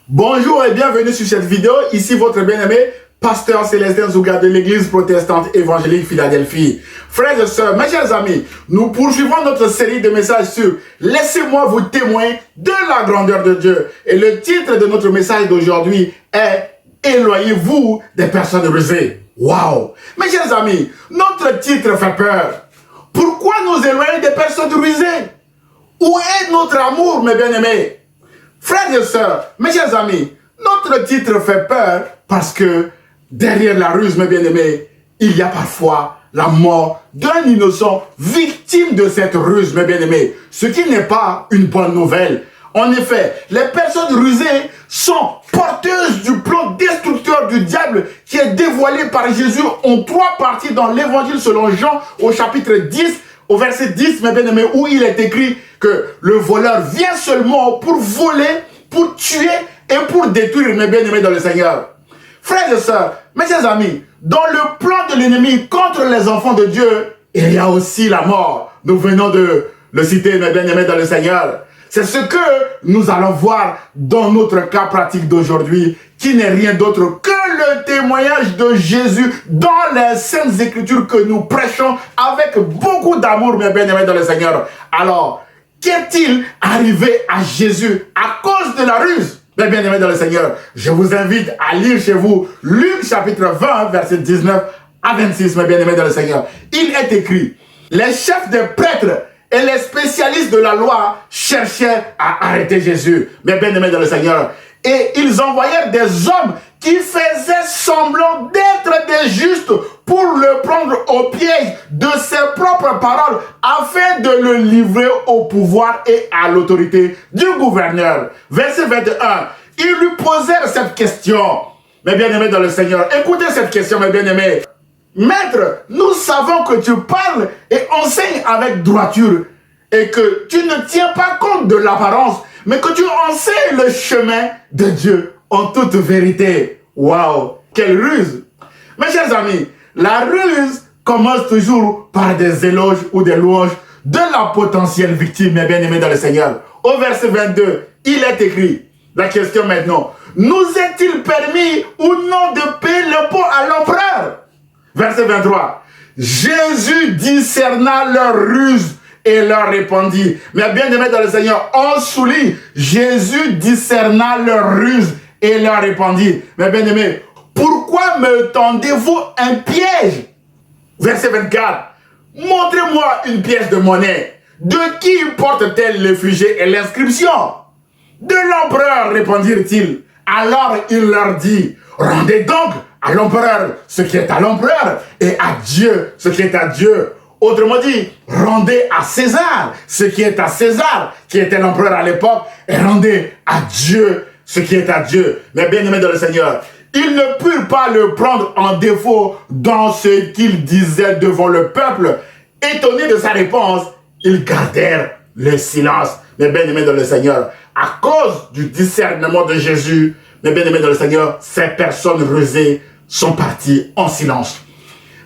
Bonjour et bienvenue sur cette vidéo. Ici votre bien-aimé, pasteur Célestin Zouga de l'église protestante évangélique Philadelphie. Frères et sœurs, mes chers amis, nous poursuivons notre série de messages sur Laissez-moi vous témoigner de la grandeur de Dieu. Et le titre de notre message d'aujourd'hui est Éloignez-vous des personnes rusées. Waouh! Mes chers amis, notre titre fait peur. Pourquoi nous éloigner des personnes rusées? Où est notre amour, mes bien-aimés? Frères et sœurs, mes chers amis, notre titre fait peur parce que derrière la ruse, mes bien-aimés, il y a parfois la mort d'un innocent victime de cette ruse, mes bien-aimés, ce qui n'est pas une bonne nouvelle. En effet, les personnes rusées sont porteuses du plan destructeur du diable qui est dévoilé par Jésus en 3 parties dans l'évangile selon Jean au chapitre 10, au verset 10, mes bien-aimés, où il est écrit que le voleur vient seulement pour voler, pour tuer et pour détruire, mes bien-aimés dans le Seigneur. Frères et sœurs, mes chers amis, dans le plan de l'ennemi contre les enfants de Dieu, il y a aussi la mort. Nous venons de le citer, mes bien-aimés dans le Seigneur. C'est ce que nous allons voir dans notre cas pratique d'aujourd'hui, qui n'est rien d'autre que le témoignage de Jésus dans les Saintes Écritures que nous prêchons avec beaucoup d'amour, mes bien-aimés dans le Seigneur. Alors, qu'est-il arrivé à Jésus à cause de la ruse? Mes bien-aimés dans le Seigneur, je vous invite à lire chez vous Luc chapitre 20, verset 19 à 26, mes bien-aimés dans le Seigneur. Il est écrit, les chefs des prêtres et les spécialistes de la loi cherchaient à arrêter Jésus, mes bien-aimés dans le Seigneur. Et ils envoyèrent des hommes qui faisaient semblant d'être des justes pour le prendre au piège de ses propres paroles afin de le livrer au pouvoir et à l'autorité du gouverneur. Verset 21, ils lui posèrent cette question, mes bien-aimés dans le Seigneur. Écoutez cette question, mes bien-aimés. Maître, nous savons que tu parles et enseignes avec droiture et que tu ne tiens pas compte de l'apparence, mais que tu enseignes le chemin de Dieu en toute vérité. Waouh, quelle ruse! Mes chers amis, la ruse commence toujours par des éloges ou des louanges de la potentielle victime, mes bien-aimés dans le Seigneur. Au verset 22, il est écrit, la question maintenant, nous est-il permis ou non de payer l'impôt à l'empereur? Verset 23, Jésus discerna leur ruse et leur répondit. Mais bien-aimés dans le Seigneur, on souligne, Jésus discerna leur ruse et leur répondit. Mais bien-aimés, pourquoi me tendez-vous un piège? Verset 24, montrez-moi une pièce de monnaie. De qui porte-t-elle le fugé et l'inscription? De l'empereur, répondirent-ils. Alors il leur dit, rendez donc à l'empereur ce qui est à l'empereur et à Dieu ce qui est à Dieu. Autrement dit, rendez à César ce qui est à César, qui était l'empereur à l'époque, et rendez à Dieu ce qui est à Dieu. Mais bien aimés dans le Seigneur, ils ne purent pas le prendre en défaut dans ce qu'il disait devant le peuple. Étonnés de sa réponse, ils gardèrent le silence. Mais bien aimés dans le Seigneur, à cause du discernement de Jésus, mes bien-aimés dans le Seigneur, ces personnes rusées sont parties en silence.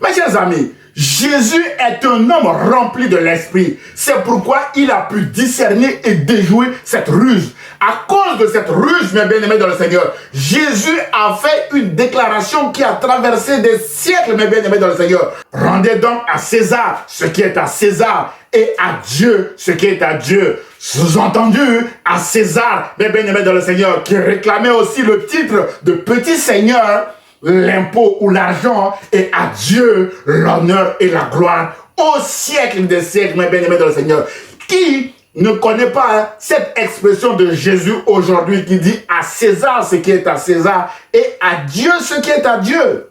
Mes chers amis, Jésus est un homme rempli de l'esprit. C'est pourquoi il a pu discerner et déjouer cette ruse. À cause de cette ruse, mes bien-aimés dans le Seigneur, Jésus a fait une déclaration qui a traversé des siècles, mes bien-aimés dans le Seigneur. Rendez donc à César ce qui est à César et à Dieu ce qui est à Dieu. Sous-entendu, à César, mes bien-aimés dans le Seigneur, qui réclamait aussi le titre de petit seigneur, l'impôt ou l'argent, et à Dieu l'honneur et la gloire au siècle des siècles, mes bien-aimés dans le Seigneur. Qui ne connaît pas cette expression de Jésus aujourd'hui qui dit à César ce qui est à César et à Dieu ce qui est à Dieu?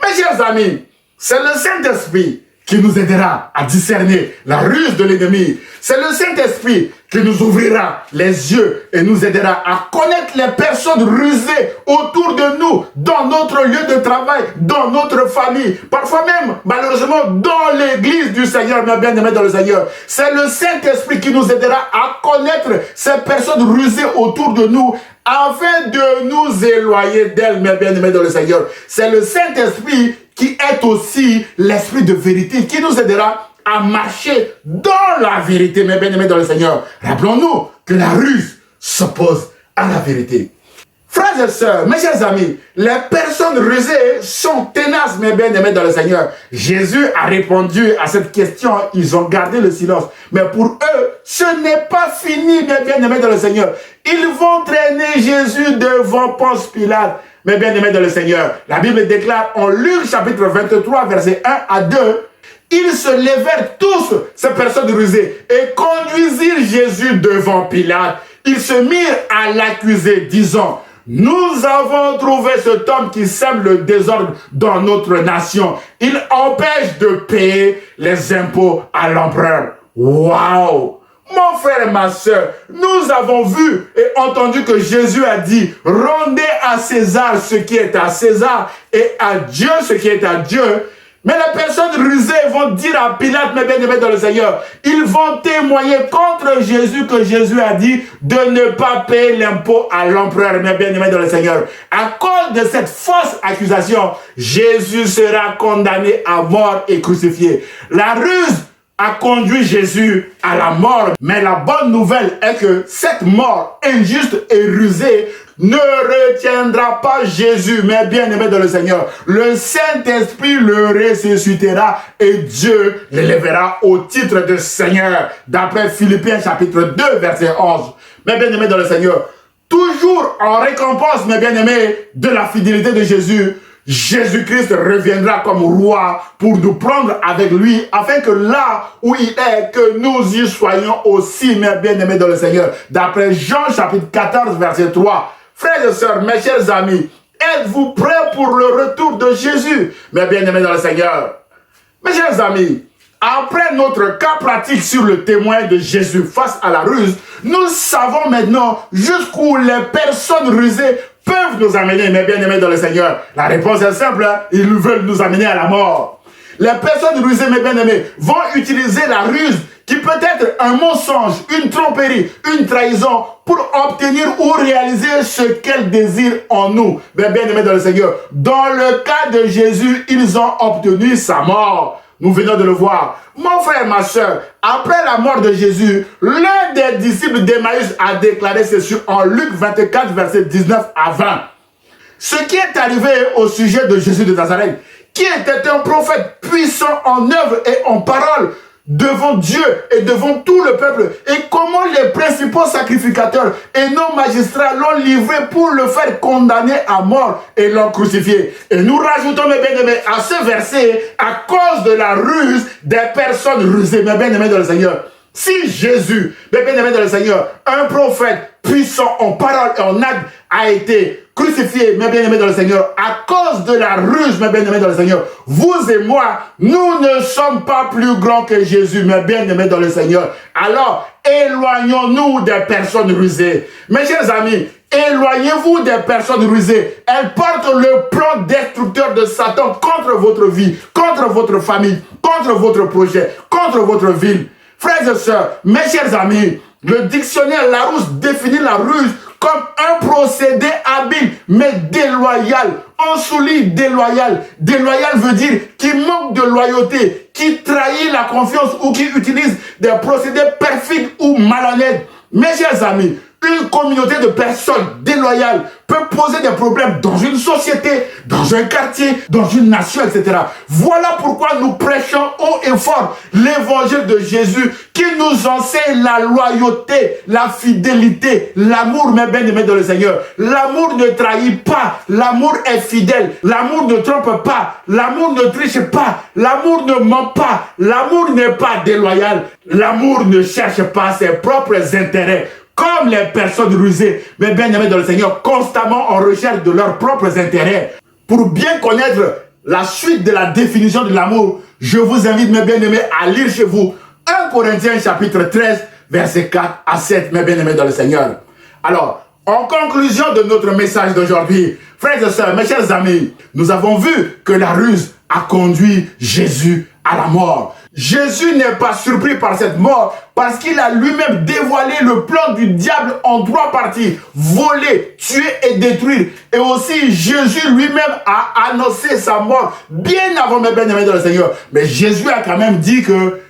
Mes chers amis, c'est le Saint-Esprit qui nous aidera à discerner la ruse de l'ennemi. C'est le Saint-Esprit qui nous ouvrira les yeux et nous aidera à connaître les personnes rusées autour de nous, dans notre lieu de travail, dans notre famille, parfois même, malheureusement, dans l'église du Seigneur, mes bien-aimés dans le Seigneur. C'est le Saint-Esprit qui nous aidera à connaître ces personnes rusées autour de nous, afin de nous éloigner d'elles, mes bien-aimés dans le Seigneur. C'est le Saint-Esprit qui est aussi l'esprit de vérité, qui nous aidera à marcher dans la vérité, mes bien-aimés dans le Seigneur. Rappelons-nous que la ruse s'oppose à la vérité. Frères et sœurs, mes chers amis, les personnes rusées sont tenaces, mes bien-aimés dans le Seigneur. Jésus a répondu à cette question, ils ont gardé le silence. Mais pour eux, ce n'est pas fini, mes bien-aimés dans le Seigneur. Ils vont traîner Jésus devant Ponce Pilate, mes bien-aimés dans le Seigneur. La Bible déclare en Luc chapitre 23, versets 1 à 2, ils se levèrent tous, ces personnes rusées, et conduisirent Jésus devant Pilate. Ils se mirent à l'accuser, disant, nous avons trouvé cet homme qui sème le désordre dans notre nation. Il empêche de payer les impôts à l'empereur. Waouh! Mon frère et ma soeur, nous avons vu et entendu que Jésus a dit, rendez à César ce qui est à César et à Dieu ce qui est à Dieu. Mais les personnes rusées vont dire à Pilate, mes bien-aimés dans le Seigneur, ils vont témoigner contre Jésus que Jésus a dit de ne pas payer l'impôt à l'empereur, mes bien-aimés dans le Seigneur. À cause de cette fausse accusation, Jésus sera condamné à mort et crucifié. La ruse a conduit Jésus à la mort. Mais la bonne nouvelle est que cette mort injuste et rusée ne retiendra pas Jésus, mes bien-aimés dans le Seigneur. Le Saint-Esprit le ressuscitera et Dieu l'élèvera au titre de Seigneur. D'après Philippiens chapitre 2, verset 11. Mes bien-aimés dans le Seigneur, toujours en récompense, mes bien-aimés, de la fidélité de Jésus, Jésus-Christ reviendra comme roi pour nous prendre avec lui, afin que là où il est, que nous y soyons aussi, mes bien-aimés dans le Seigneur. D'après Jean chapitre 14, verset 3. Frères et sœurs, mes chers amis, êtes-vous prêts pour le retour de Jésus, mes bien-aimés dans le Seigneur? Mes chers amis, après notre cas pratique sur le témoin de Jésus face à la ruse, nous savons maintenant jusqu'où les personnes rusées peuvent nous amener, mes bien-aimés dans le Seigneur. La réponse est simple, hein? Ils veulent nous amener à la mort. Les personnes rusées, mes bien-aimés, vont utiliser la ruse qui peut être un mensonge, une tromperie, une trahison pour obtenir ou réaliser ce qu'elles désirent en nous, mes bien-aimés dans le Seigneur. Dans le cas de Jésus, ils ont obtenu sa mort. Nous venons de le voir. Mon frère, ma soeur, après la mort de Jésus, l'un des disciples d'Emmaüs a déclaré ceci en Luc 24, verset 19 à 20. Ce qui est arrivé au sujet de Jésus de Nazareth, qui était un prophète puissant en œuvre et en parole, devant Dieu et devant tout le peuple, et comment les principaux sacrificateurs et nos magistrats l'ont livré pour le faire condamner à mort et l'ont crucifié. Et nous rajoutons, mes bien-aimés, à ce verset, à cause de la ruse des personnes rusées, mes bien-aimés dans le Seigneur. Si Jésus, mes bien-aimés dans le Seigneur, un prophète puissant en parole et en acte, a été crucifié, mes bien-aimés dans le Seigneur, à cause de la ruse, mes bien-aimés dans le Seigneur, vous et moi, nous ne sommes pas plus grands que Jésus, mes bien-aimés dans le Seigneur. Alors, éloignons-nous des personnes rusées. Mes chers amis, éloignez-vous des personnes rusées. Elles portent le plan destructeur de Satan contre votre vie, contre votre famille, contre votre projet, contre votre ville. Frères et sœurs, mes chers amis, le dictionnaire Larousse définit la ruse comme un procédé habile, mais déloyal. On souligne déloyal. Déloyal veut dire qui manque de loyauté, qui trahit la confiance ou qui utilise des procédés perfides ou malhonnêtes. Mes chers amis, une communauté de personnes déloyales peut poser des problèmes dans une société, dans un quartier, dans une nation, etc. Voilà pourquoi nous prêchons haut et fort l'évangile de Jésus qui nous enseigne la loyauté, la fidélité, l'amour, mes bien-aimés dans le Seigneur. L'amour ne trahit pas, l'amour est fidèle, l'amour ne trompe pas, l'amour ne triche pas, l'amour ne ment pas, l'amour n'est pas déloyal, l'amour ne cherche pas ses propres intérêts. Comme les personnes rusées, mes bien-aimés dans le Seigneur, constamment en recherche de leurs propres intérêts. Pour bien connaître la suite de la définition de l'amour, je vous invite, mes bien-aimés, à lire chez vous 1 Corinthiens chapitre 13, versets 4 à 7, mes bien-aimés dans le Seigneur. Alors, en conclusion de notre message d'aujourd'hui, frères et sœurs, mes chers amis, nous avons vu que la ruse a conduit Jésus à la mort. Jésus n'est pas surpris par cette mort parce qu'il a lui-même dévoilé le plan du diable en 3 parties. Voler, tuer et détruire. Et aussi, Jésus lui-même a annoncé sa mort bien avant, mes bien-aimés dans le Seigneur. Mais Jésus a quand même dit que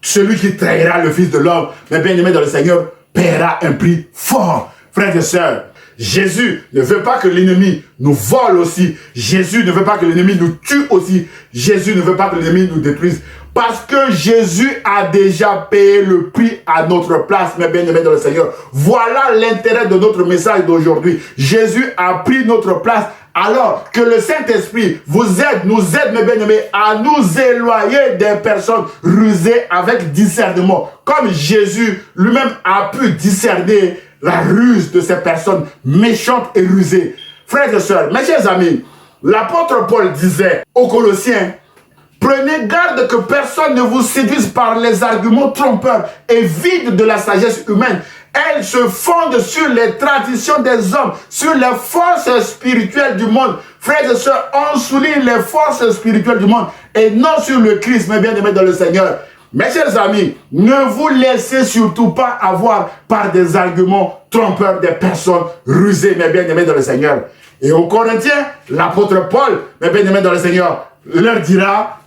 celui qui trahira le Fils de l'homme, mes bien-aimés dans le Seigneur, paiera un prix fort. Frères et sœurs, Jésus ne veut pas que l'ennemi nous vole aussi. Jésus ne veut pas que l'ennemi nous tue aussi. Jésus ne veut pas que l'ennemi nous détruise. Parce que Jésus a déjà payé le prix à notre place, mes bien-aimés dans le Seigneur. Voilà l'intérêt de notre message d'aujourd'hui. Jésus a pris notre place. Alors que le Saint-Esprit nous aide, mes bien-aimés, à nous éloigner des personnes rusées avec discernement. Comme Jésus lui-même a pu discerner la ruse de ces personnes méchantes et rusées. Frères et sœurs, mes chers amis, l'apôtre Paul disait aux Colossiens, prenez garde que personne ne vous séduise par les arguments trompeurs et vides de la sagesse humaine. Elles se fondent sur les traditions des hommes, sur les forces spirituelles du monde. Frères et sœurs, on souligne les forces spirituelles du monde et non sur le Christ, mes bien-aimés dans le Seigneur. Mes chers amis, ne vous laissez surtout pas avoir par des arguments trompeurs des personnes rusées, mes bien-aimés dans le Seigneur. Et aux Corinthiens, l'apôtre Paul, mes bien-aimés dans le Seigneur, leur dira,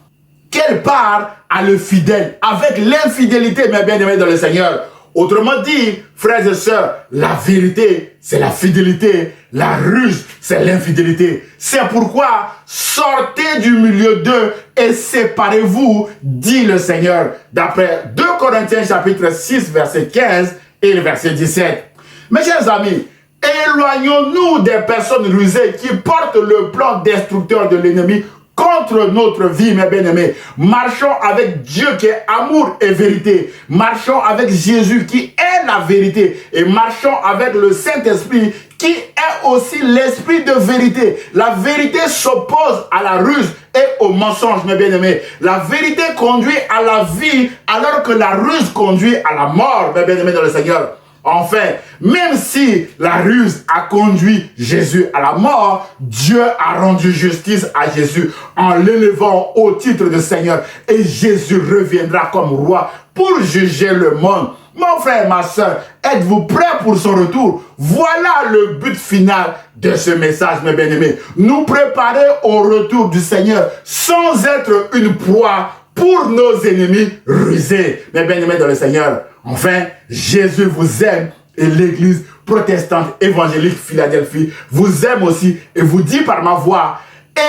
quelle part a le fidèle avec l'infidélité, mes bien-aimés dans le Seigneur? Autrement dit, frères et sœurs, la vérité, c'est la fidélité. La ruse, c'est l'infidélité. C'est pourquoi, sortez du milieu d'eux et séparez-vous, dit le Seigneur. D'après 2 Corinthiens chapitre 6, verset 15 et le verset 17. Mes chers amis, éloignons-nous des personnes rusées qui portent le plan destructeur de l'ennemi contre notre vie, mes bien-aimés. Marchons avec Dieu qui est amour et vérité. Marchons avec Jésus qui est la vérité. Et marchons avec le Saint-Esprit qui est aussi l'esprit de vérité. La vérité s'oppose à la ruse et au mensonge, mes bien-aimés. La vérité conduit à la vie alors que la ruse conduit à la mort, mes bien-aimés dans le Seigneur. Enfin, même si la ruse a conduit Jésus à la mort, Dieu a rendu justice à Jésus en l'élevant au titre de Seigneur. Et Jésus reviendra comme roi pour juger le monde. Mon frère, ma soeur, êtes-vous prêts pour son retour? Voilà le but final de ce message, mes bien-aimés. Nous préparer au retour du Seigneur sans être une proie pour nos ennemis rusés, mes bien-aimés dans le Seigneur. Enfin, Jésus vous aime et l'Église protestante évangélique Philadelphie vous aime aussi et vous dit par ma voix,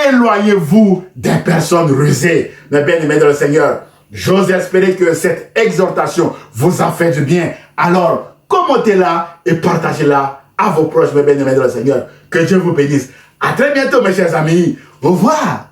éloignez-vous des personnes rusées, mes bien-aimés dans le Seigneur. J'ose espérer que cette exhortation vous a fait du bien. Alors, commentez-la et partagez-la à vos proches, mes bien-aimés dans le Seigneur. Que Dieu vous bénisse. À très bientôt, mes chers amis. Au revoir.